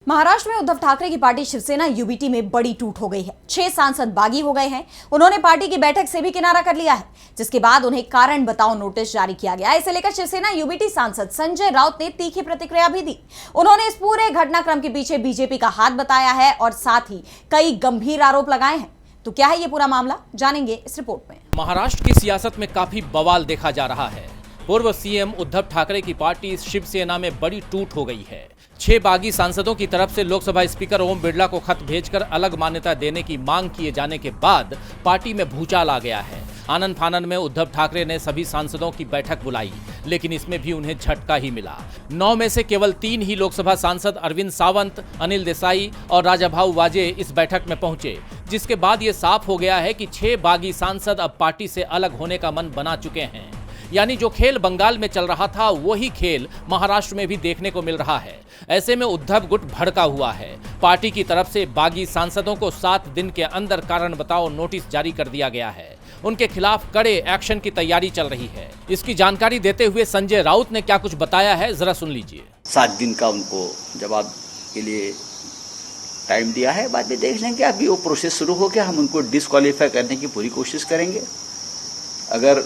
महाराष्ट्र में उद्धव ठाकरे की party Shiv Sena UBT में बड़ी टूट हो गई है। 6 सांसद बागी हो गए हैं। उन्होंने पार्टी की बैठक से भी किनारा कर लिया है, जिसके बाद उन्हें कारण बताओ नोटिस जारी किया गया। इसे लेकर शिवसेना यूबीटी सांसद संजय राउत ने तीखी प्रतिक्रिया भी दी। उन्होंने इस पूरे घटनाक्रम के पीछे बीजेपी का हाथ बताया है और साथ ही कई गंभीर आरोप लगाए हैं। तो क्या है ये पूरा मामला, जानेंगे इस रिपोर्ट में। महाराष्ट्र की सियासत में काफी बवाल देखा जा रहा है। पूर्व सीएम उद्धव ठाकरे की पार्टी शिवसेना में बड़ी टूट हो गई है। 6 बागी सांसदों की तरफ से लोकसभा स्पीकर ओम बिरला को खत भेजकर अलग मान्यता देने की मांग किए जाने के बाद पार्टी में भूचाल आ गया है। आनन फानन में उद्धव ठाकरे ने सभी सांसदों की बैठक बुलाई, लेकिन इसमें भी उन्हें झटका ही मिला। 9 में से केवल 3 ही लोकसभा सांसद अरविंद सावंत, अनिल देसाई और राजाभाऊ वाजे इस बैठक में पहुंचे, जिसके बाद ये साफ हो गया है कि 6 बागी सांसद अब पार्टी से अलग होने का मन बना चुके हैं। यानी जो खेल बंगाल में चल रहा था वही खेल महाराष्ट्र में भी देखने को मिल रहा है। ऐसे में उद्धव गुट भड़का हुआ है। पार्टी की तरफ से बागी सांसदों को 7 दिन के अंदर कारण बताओ नोटिस जारी कर दिया गया है। उनके खिलाफ कड़े एक्शन की तैयारी चल रही है। इसकी जानकारी देते हुए संजय राउत ने क्या कुछ बताया है, जरा सुन लीजिए। 7 दिन का उनको जवाब के लिए टाइम दिया है, बाद में देख लेंगे। अभी वो प्रोसेस शुरू हो गया, हम उनको डिस्क्वालीफाई करने की पूरी कोशिश करेंगे। अगर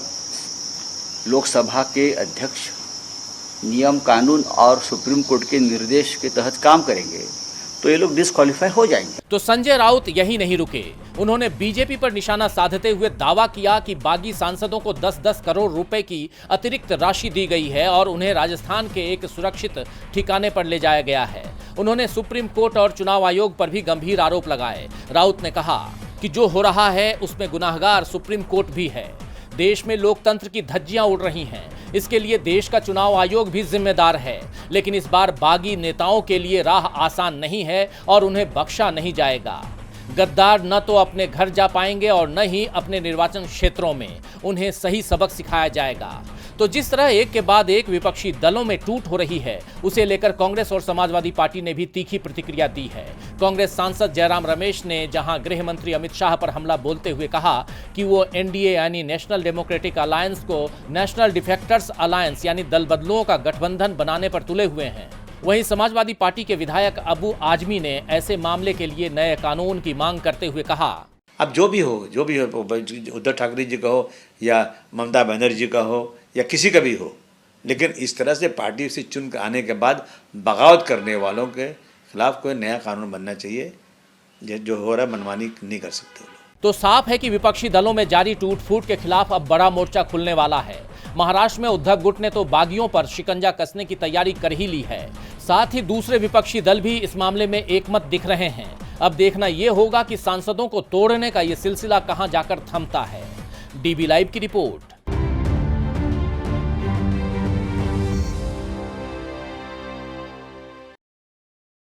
लोकसभा के अध्यक्ष नियम कानून और सुप्रीम कोर्ट के निर्देश के तहत काम करेंगे तो ये लोग डिस्क्वालीफाई हो जाएंगे। तो संजय राउत यही नहीं रुके। उन्होंने बीजेपी पर निशाना साधते हुए दावा किया कि बागी सांसदों को 10-10 करोड़ रुपए की अतिरिक्त राशि दी गई है और उन्हें राजस्थान के एक सुरक्षित ठिकाने पर ले जाया गया है। उन्होंने सुप्रीम कोर्ट और चुनाव आयोग पर भी गंभीर आरोप लगाए। राउत ने कहा कि जो हो रहा है उसमें गुनाहगार सुप्रीम कोर्ट भी है। देश में लोकतंत्र की धज्जियां उड़ रही हैं। इसके लिए देश का चुनाव आयोग भी जिम्मेदार है। लेकिन इस बार बागी नेताओं के लिए राह आसान नहीं है और उन्हें बख्शा नहीं जाएगा। गद्दार न तो अपने घर जा पाएंगे और न ही अपने निर्वाचन क्षेत्रों में। उन्हें सही सबक सिखाया जाएगा। तो जिस तरह एक के बाद एक विपक्षी दलों में टूट हो रही है, उसे लेकर कांग्रेस और समाजवादी पार्टी ने भी तीखी प्रतिक्रिया दी है। कांग्रेस सांसद जयराम रमेश ने जहां गृह मंत्री अमित शाह पर हमला बोलते हुए कहा कि वो एनडीए यानी नेशनल डेमोक्रेटिक अलायंस को नेशनल डिफेक्टर्स अलायंस यानी दल बदलुओं का गठबंधन बनाने पर तुले हुए हैं। वहीं समाजवादी पार्टी के विधायक अबू आजमी ने ऐसे मामले के लिए नए कानून की मांग करते हुए कहा, अब जो भी हो उद्धव ठाकरे जी का हो या ममता बनर्जी का हो या किसी का भी हो, लेकिन इस तरह से पार्टी से चुन कर आने के बाद बगावत करने वालों के खिलाफ कोई नया कानून बनना चाहिए। जो हो रहा है मनमानी नहीं कर सकते लोग। तो साफ है कि विपक्षी दलों में जारी टूट फूट के खिलाफ अब बड़ा मोर्चा खुलने वाला है। महाराष्ट्र में उद्धव गुट ने तो बागियों पर शिकंजा कसने की तैयारी कर ही ली है। साथ ही दूसरे विपक्षी दल भी इस मामले में एकमत दिख रहे हैं। अब देखना यह होगा कि सांसदों को तोड़ने का यह सिलसिला कहां जाकर थमता है। डीबी लाइव की रिपोर्ट।